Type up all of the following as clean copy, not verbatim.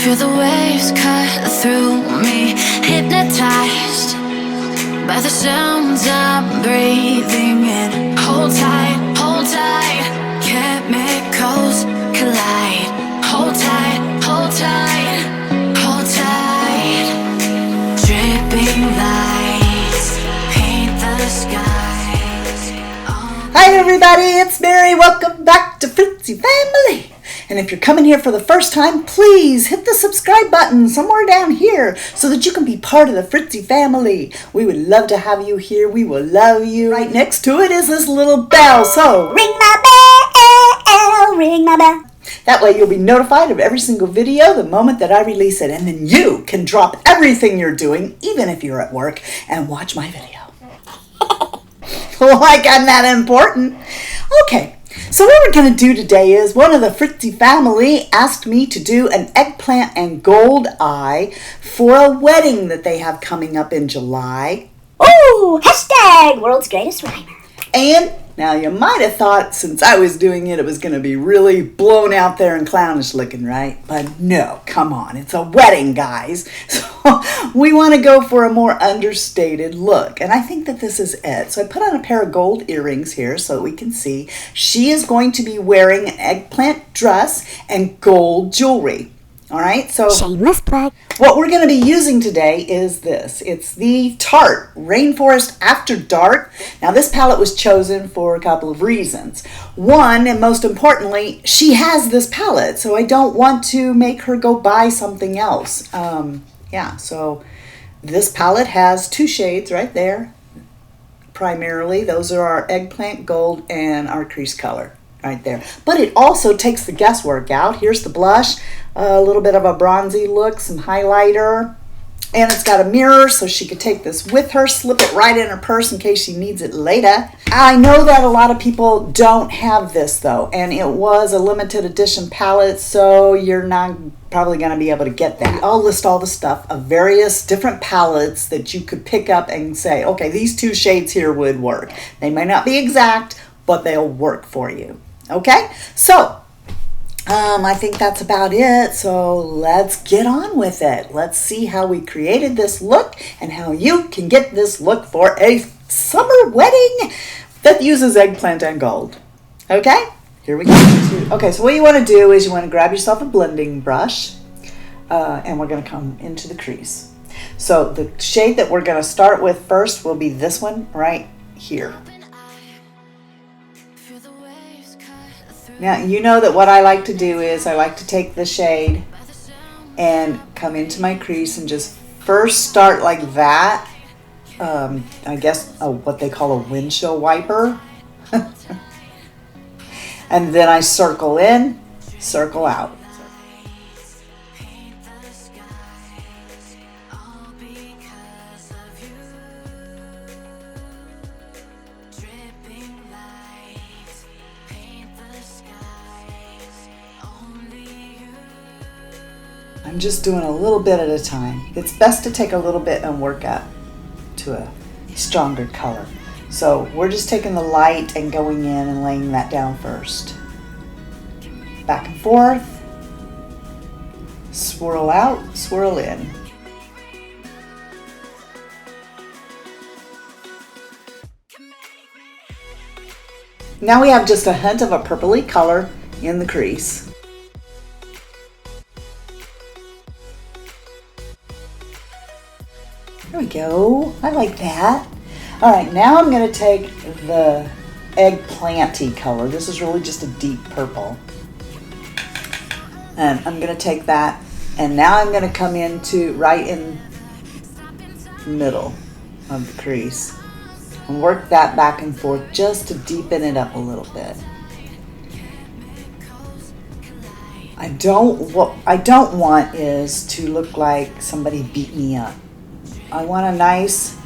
Feel the waves cut through me, hypnotized by the sounds I'm breathing in. Hold tight, chemicals collide. Hold tight, hold tight, hold tight. Dripping lights paint the skies. Hi everybody, it's Mary. Welcome back to Fritzy Family. And if you're coming here for the first time, please hit the subscribe button somewhere down here so that you can be part of the Fritzy family. We would love to have you here. We will love you. Right next to it is this little bell. So ring my bell, ring my bell. That way you'll be notified of every single video the moment that I release it. And then you can drop everything you're doing, even if you're at work, and watch my video. Like I'm that important. Okay. So what we're going to do today is one of the Fritzy family asked me to do an eggplant and gold eye for a wedding that they have coming up in July. Oh, hashtag world's greatest rhymer. And now you might have thought since I was doing it, it was going to be really blown out there and clownish looking, right? But no, come on. It's a wedding, guys. So we want to go for a more understated look. And I think that this is it. So I put on a pair of gold earrings here so we can see. She is going to be wearing an eggplant dress and gold jewelry. All right, so shameless plug. What we're going to be using today is this. It's the Tarte Rainforest After Dark. Now, this palette was chosen for a couple of reasons. One, and most importantly, she has this palette, so I don't want to make her go buy something else. So this palette has two shades right there. Primarily, those are our eggplant gold and our crease color. Right there. But it also takes the guesswork out. Here's the blush, a little bit of a bronzy look, some highlighter, and it's got a mirror so she could take this with her, slip it right in her purse in case she needs it later. I know that a lot of people don't have this though, and it was a limited edition palette, so you're not probably going to be able to get that. I'll list all the stuff of various different palettes that you could pick up and say, okay, these two shades here would work. They may not be exact, but they'll work for you. Okay, so I think that's about it. So let's get on with it. Let's see how we created this look and how you can get this look for a summer wedding that uses eggplant and gold. Okay, here we go. Okay, so what you want to do is you want to grab yourself a blending brush and we're going to come into the crease. So the shade that we're going to start with first will be this one right here. Now, you know that what I like to do is I like to take the shade and come into my crease and just first start like that. I guess what they call a windshield wiper. And then I circle in, circle out. I'm just doing a little bit at a time. It's best to take a little bit and work up to a stronger color. So we're just taking the light and going in and laying that down first. Back and forth. Swirl out, swirl in. Now we have just a hint of a purpley color in the crease. There we go. I like that. All right, now I'm going to take the eggplanty color. This is really just a deep purple. And I'm going to take that, and now I'm going to come into right in the middle of the crease and work that back and forth just to deepen it up a little bit. What I don't want is to look like somebody beat me up. I want a nice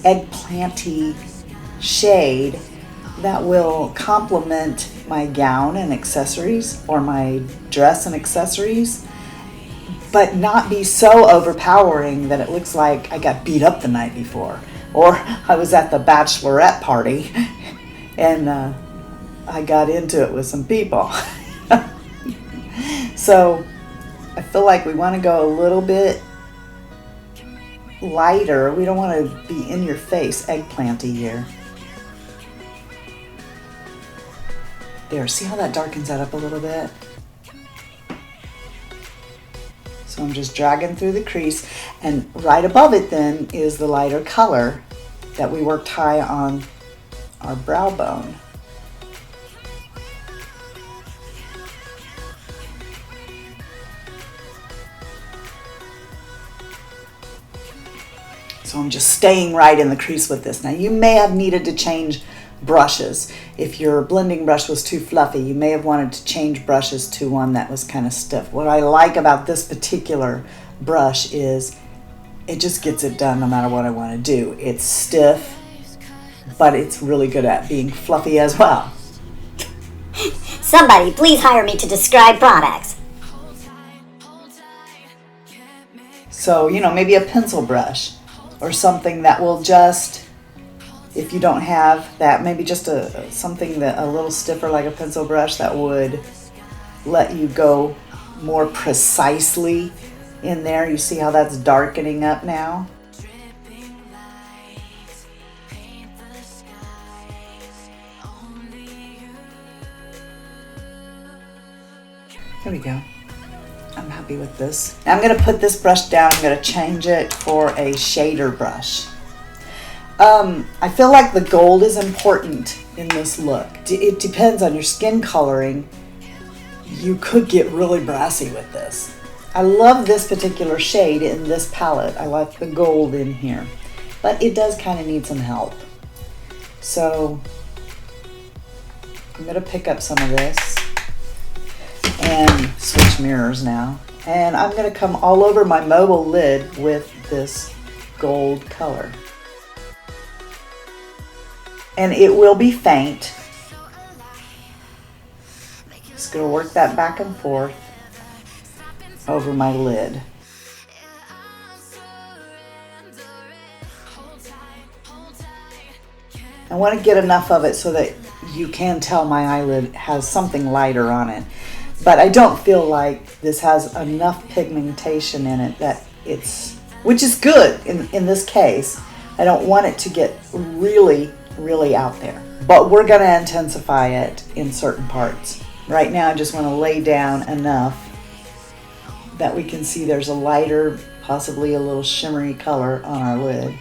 eggplanty shade that will complement my gown and accessories or my dress and accessories, but not be so overpowering that it looks like I got beat up the night before, or I was at the bachelorette party and I got into it with some people. So I feel like we want to go a little bit lighter. We don't want to be in your face eggplanty here. There, see how that darkens that up a little bit? So I'm just dragging through the crease, and right above it then is the lighter color that we worked high on our brow bone. So I'm just staying right in the crease with this. Now you may have needed to change brushes. If your blending brush was too fluffy, you may have wanted to change brushes to one that was kind of stiff. What I like about this particular brush is it just gets it done no matter what I want to do. It's stiff, but it's really good at being fluffy as well. Somebody please hire me to describe products. So, you know, maybe a pencil brush or something that will just, if you don't have that, maybe just something that a little stiffer like a pencil brush that would let you go more precisely in there. You see how that's darkening up now? There we go. I'm happy with this. Now I'm going to put this brush down. I'm going to change it for a shader brush. I feel like the gold is important in this look. It depends on your skin coloring. You could get really brassy with this. I love this particular shade in this palette. I like the gold in here, but it does kind of need some help. So I'm going to pick up some of this and switch mirrors now. And I'm going to come all over my mobile lid with this gold color. And it will be faint. Just going to work that back and forth over my lid. I want to get enough of it so that you can tell my eyelid has something lighter on it. But I don't feel like this has enough pigmentation in it that which is good in this case. I don't want it to get really out there. But we're going to intensify it in certain parts. Right now I just want to lay down enough that we can see there's a lighter, possibly a little shimmery color on our lid.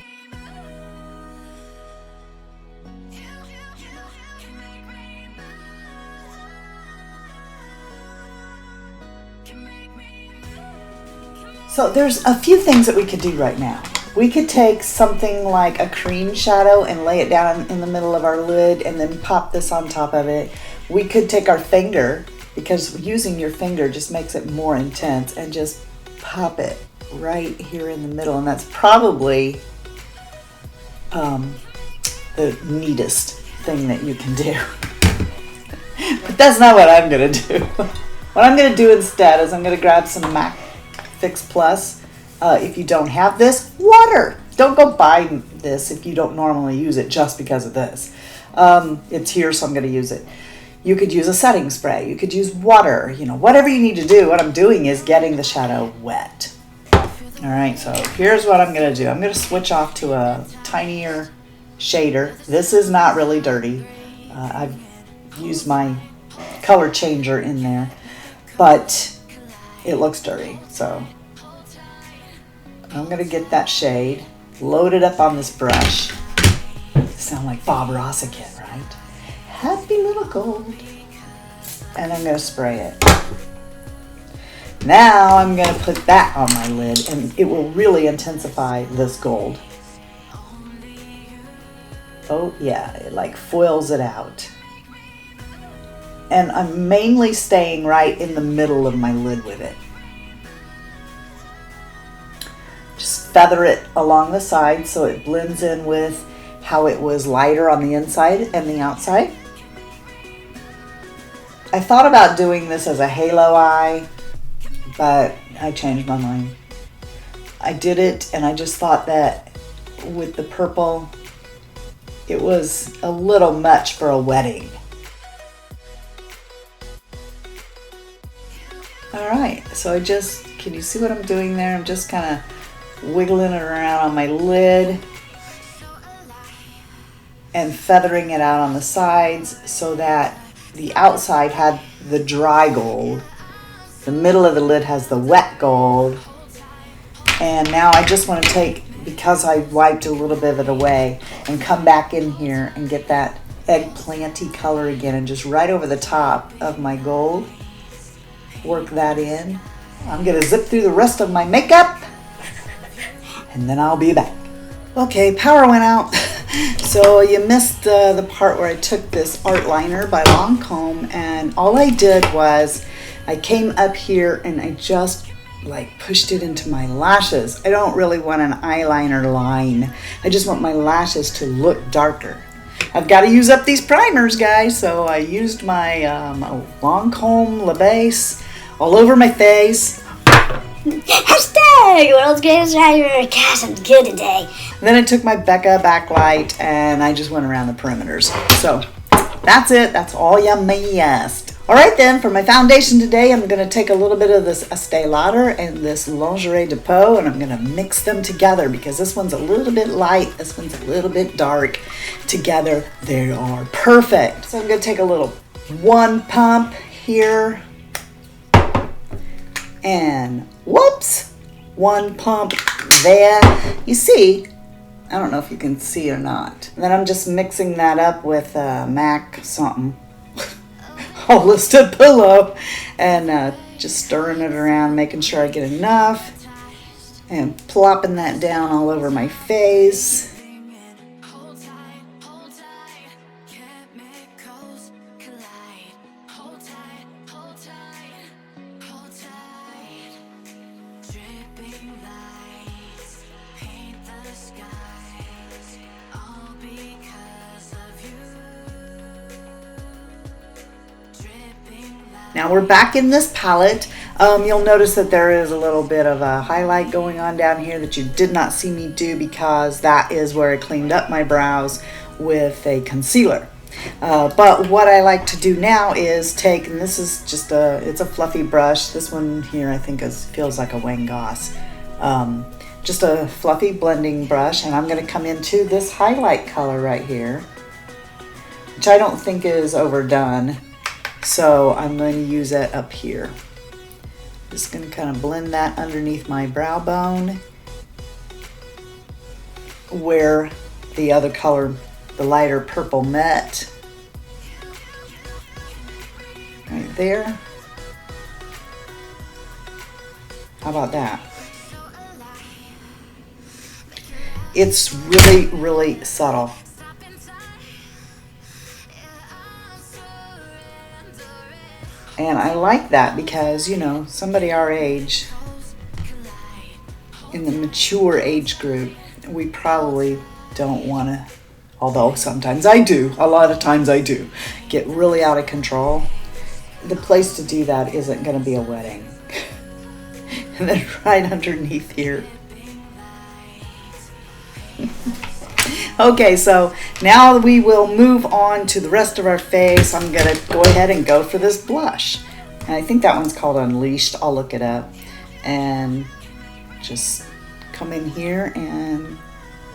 So there's a few things that we could do right now. We could take something like a cream shadow and lay it down in the middle of our lid and then pop this on top of it. We could take our finger, because using your finger just makes it more intense, and just pop it right here in the middle. And that's probably the neatest thing that you can do. But that's not what I'm gonna do. What I'm gonna do instead is I'm gonna grab some MAC Fix Plus. If you don't have this, water. Don't go buy this if you don't normally use it just because of this. It's here, so I'm going to use it. You could use a setting spray. You could use water. You know, whatever you need to do. What I'm doing is getting the shadow wet. All right, so here's what I'm going to do. I'm going to switch off to a tinier shader. This is not really dirty. I've used my color changer in there, but it looks dirty, so I'm going to get that shade, load it up on this brush. Sound like Bob Ross again, right? Happy little gold. And I'm going to spray it. Now I'm going to put that on my lid, and it will really intensify this gold. Oh yeah, it like foils it out. And I'm mainly staying right in the middle of my lid with it. Just feather it along the side so it blends in with how it was lighter on the inside and the outside. I thought about doing this as a halo eye, but I changed my mind. I did it, and I just thought that with the purple, it was a little much for a wedding. All right, so I just Can you see what I'm doing there? I'm just kind of wiggling it around on my lid and feathering it out on the sides so that the outside had the dry gold. The middle of the lid has the wet gold. And now I just want to take, because I wiped a little bit of it away, and come back in here and get that eggplanty color again and just right over the top of my gold. Work that in. I'm going to zip through the rest of my makeup and then I'll be back. Okay, power went out. So you missed the part where I took this art liner by Lancome, and all I did was I came up here and I just like pushed it into my lashes. I don't really want an eyeliner line. I just want my lashes to look darker. I've got to use up these primers, guys, so I used my Lancome La Base all over my face. Hashtag world's greatest writer. Gosh, I'm good today. Then I took my BECCA backlight and I just went around the perimeters. So that's it. That's all you missed. All right then, for my foundation today, I'm going to take a little bit of this Estee Lauder and this Lingerie de Peau, and I'm going to mix them together because this one's a little bit light, this one's a little bit dark. Together, they are perfect. So I'm going to take a little one pump here, and whoops, one pump there. You see, I don't know if you can see or not. And then I'm just mixing that up with MAC something. Holistic pillow, and just stirring it around, making sure I get enough, and plopping that down all over my face. Now we're back in this palette. You'll notice that there is a little bit of a highlight going on down here that you did not see me do because that is where I cleaned up my brows with a concealer. But what I like to do now is take, and this is just it's a fluffy brush. This one here I think feels like a Wayne Goss. Just a fluffy blending brush, and I'm going to come into this highlight color right here, which I don't think is overdone. So I'm going to use it up here. Just going to kind of blend that underneath my brow bone where the other color, the lighter purple met, right there. How about that? It's really, really subtle. And I like that because, you know, somebody our age, in the mature age group, we probably don't want to, although sometimes I do, a lot of times I do, get really out of control. The place to do that isn't going to be a wedding. And then right underneath here. Okay, so now we will move on to the rest of our face. I'm going to go ahead and go for this blush. And I think that one's called Unleashed. I'll look it up. And just come in here and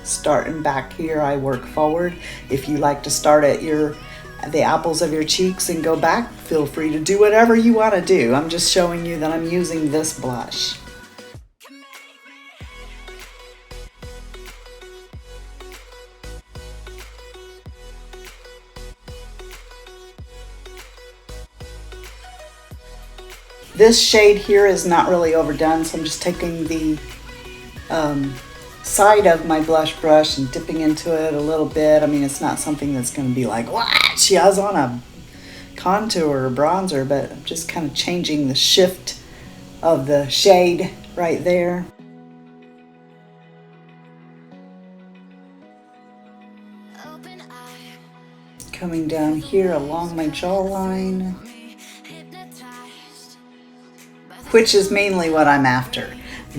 starting back here, I work forward. If you like to start at the apples of your cheeks and go back, feel free to do whatever you want to do. I'm just showing you that I'm using this blush. This shade here is not really overdone, so I'm just taking the side of my blush brush and dipping into it a little bit. I mean, it's not something that's going to be like, what? She has on a contour or bronzer, but I'm just kind of changing the shift of the shade right there. Coming down here along my jawline, which is mainly what I'm after,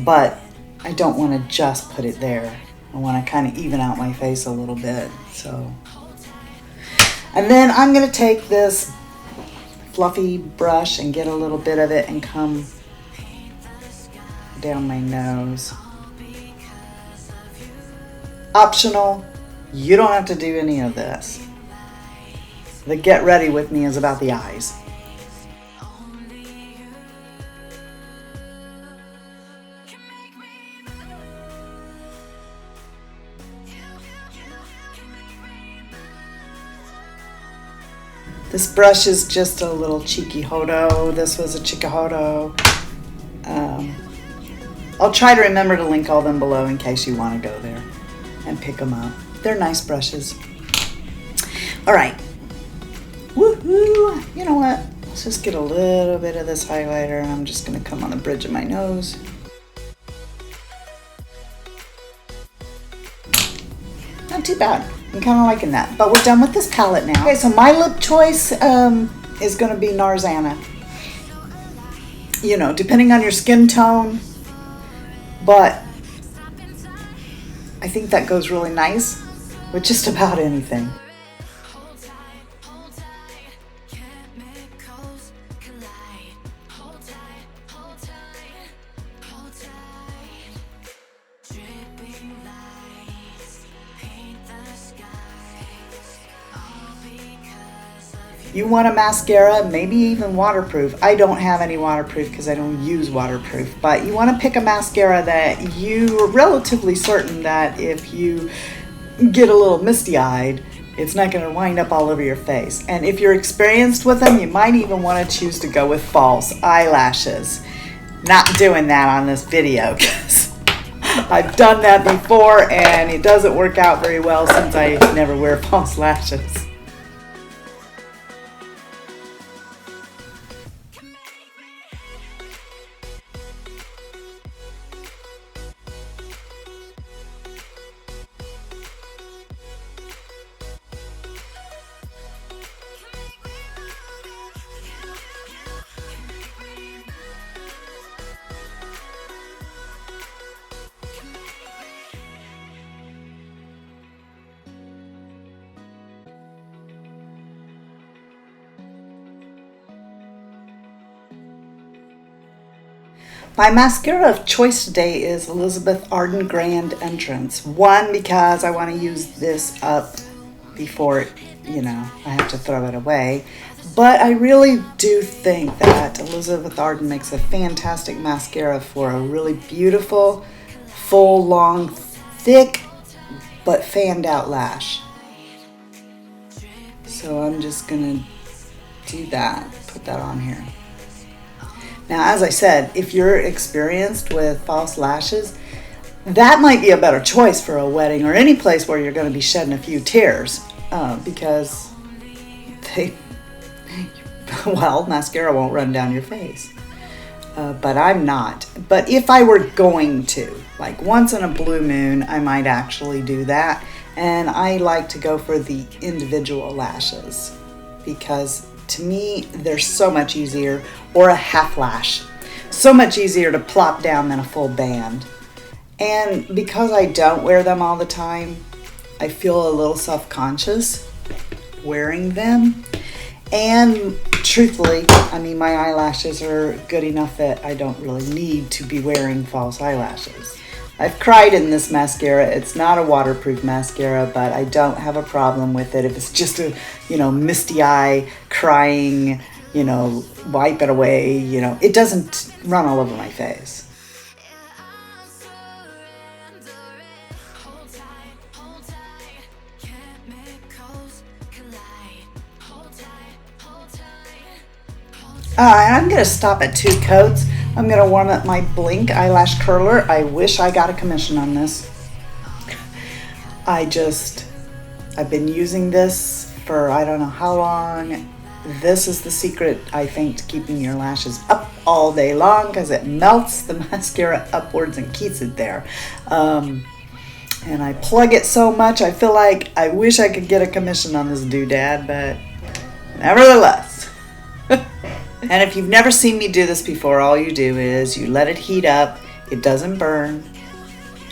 but I don't want to just put it there. I want to kind of even out my face a little bit. So, and then I'm going to take this fluffy brush and get a little bit of it and come down my nose. Optional, you don't have to do any of this. The Get Ready With Me is about the eyes. This brush is just a little cheeky hodo. This was a Chikahodo. I'll try to remember to link all them below in case you want to go there and pick them up. They're nice brushes. All right. Woohoo! You know what? Let's just get a little bit of this highlighter, and I'm just going to come on the bridge of my nose. Not too bad. I'm kind of liking that. But we're done with this palette now. Okay, so my lip choice is going to be Nars. You know, depending on your skin tone. But I think that goes really nice with just about anything. You want a mascara, maybe even waterproof. I don't have any waterproof because I don't use waterproof, but you want to pick a mascara that you are relatively certain that if you get a little misty-eyed, it's not going to wind up all over your face. And if you're experienced with them, you might even want to choose to go with false eyelashes. Not doing that on this video because I've done that before and it doesn't work out very well since I never wear false lashes. My mascara of choice today is Elizabeth Arden Grand Entrance. One, because I want to use this up before, you know, I have to throw it away. But I really do think that Elizabeth Arden makes a fantastic mascara for a really beautiful, full, long, thick, but fanned out lash. So I'm just going to do that, put that on here. Now, as I said, if you're experienced with false lashes, that might be a better choice for a wedding or any place where you're going to be shedding a few tears because mascara won't run down your face. But I'm not. But if I were going to, like once in a blue moon, I might actually do that. And I like to go for the individual lashes because to me, they're so much easier, or a half lash. So much easier to plop down than a full band. And because I don't wear them all the time, I feel a little self-conscious wearing them. And truthfully, I mean, my eyelashes are good enough that I don't really need to be wearing false eyelashes. I've cried in this mascara. It's not a waterproof mascara, but I don't have a problem with it. If it's just a, misty eye, crying, wipe it away, it doesn't run all over my face. I'm going to stop at 2 coats. I'm going to warm up my Blink eyelash curler. I wish I got a commission on this. I've been using this for I don't know how long. This is the secret, I think, to keeping your lashes up all day long because it melts the mascara upwards and keeps it there. And I plug it so much, I feel like I wish I could get a commission on this doodad, but nevertheless. And if you've never seen me do this before, all you do is you let it heat up, it doesn't burn,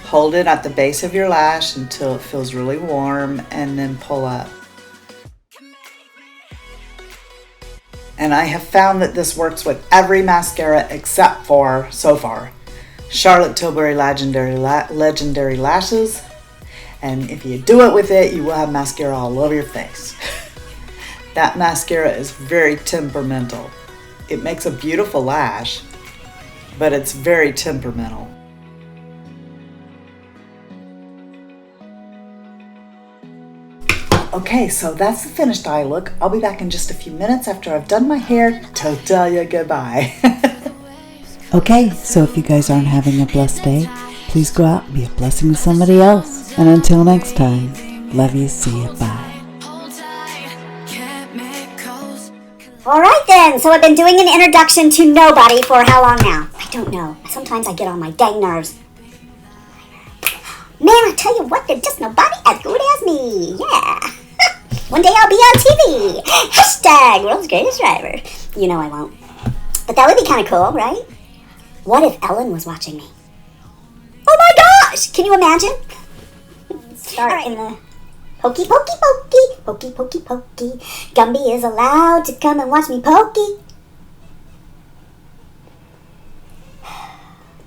hold it at the base of your lash until it feels really warm, and then pull up. And I have found that this works with every mascara except for, so far, Charlotte Tilbury Legendary Lashes. And if you do it with it, you will have mascara all over your face. That mascara is very temperamental. It makes a beautiful lash, but it's very temperamental. Okay, so that's the finished eye look. I'll be back in just a few minutes after I've done my hair to tell you goodbye. Okay, so if you guys aren't having a blessed day, please go out and be a blessing to somebody else. And until next time, love you, see you, bye. Alright then, so I've been doing an introduction to nobody for how long now? I don't know. Sometimes I get on my dang nerves. Man, I tell you what, there's just nobody as good as me. Yeah. One day I'll be on TV. Hashtag world's greatest driver. You know I won't. But that would be kind of cool, right? What if Ellen was watching me? Oh my gosh! Can you imagine? Start in the pokey, pokey, pokey, pokey, pokey, pokey. Gumby is allowed to come and watch me pokey.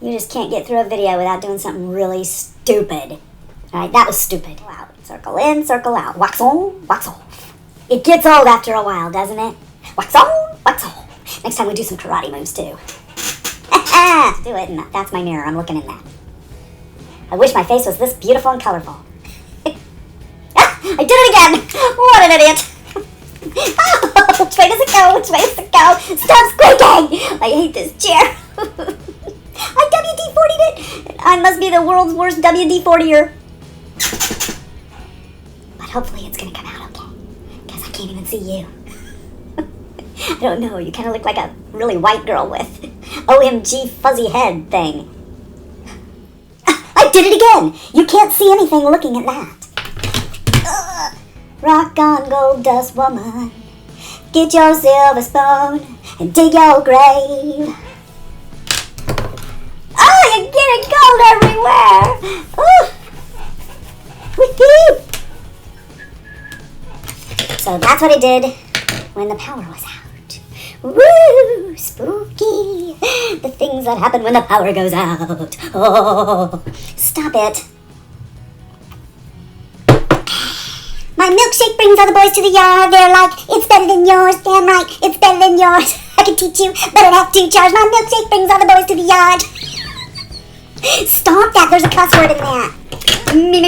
You just can't get through a video without doing something really stupid. Alright, that was stupid. Circle in, circle out. Wax on, wax off. It gets old after a while, doesn't it? Wax on, wax off. Next time we do some karate moves too. Do it, and that's my mirror. I'm looking in that. I wish my face was this beautiful and colorful. I did it again! What an idiot! Oh, which way does it go? Which way does it go? Stop squeaking! I hate this chair. I WD-40'd it! I must be the world's worst WD-40er. But hopefully it's gonna come out okay. Because I can't even see you. I don't know, you kind of look like a really white girl with OMG fuzzy head thing. I did it again! You can't see anything looking at that. Rock on, gold dust woman. Get your silver spoon and dig your grave. Oh, you're getting gold everywhere! Ooh. Woohoo! So that's what I did when the power was out. Woo! Spooky! The things that happen when the power goes out. Oh, stop it. My milkshake brings all the boys to the yard. They're like, it's better than yours. Damn right, it's better than yours. I can teach you, but I'd have to charge. My milkshake brings all the boys to the yard. Stop that, there's a cuss word in that. Me.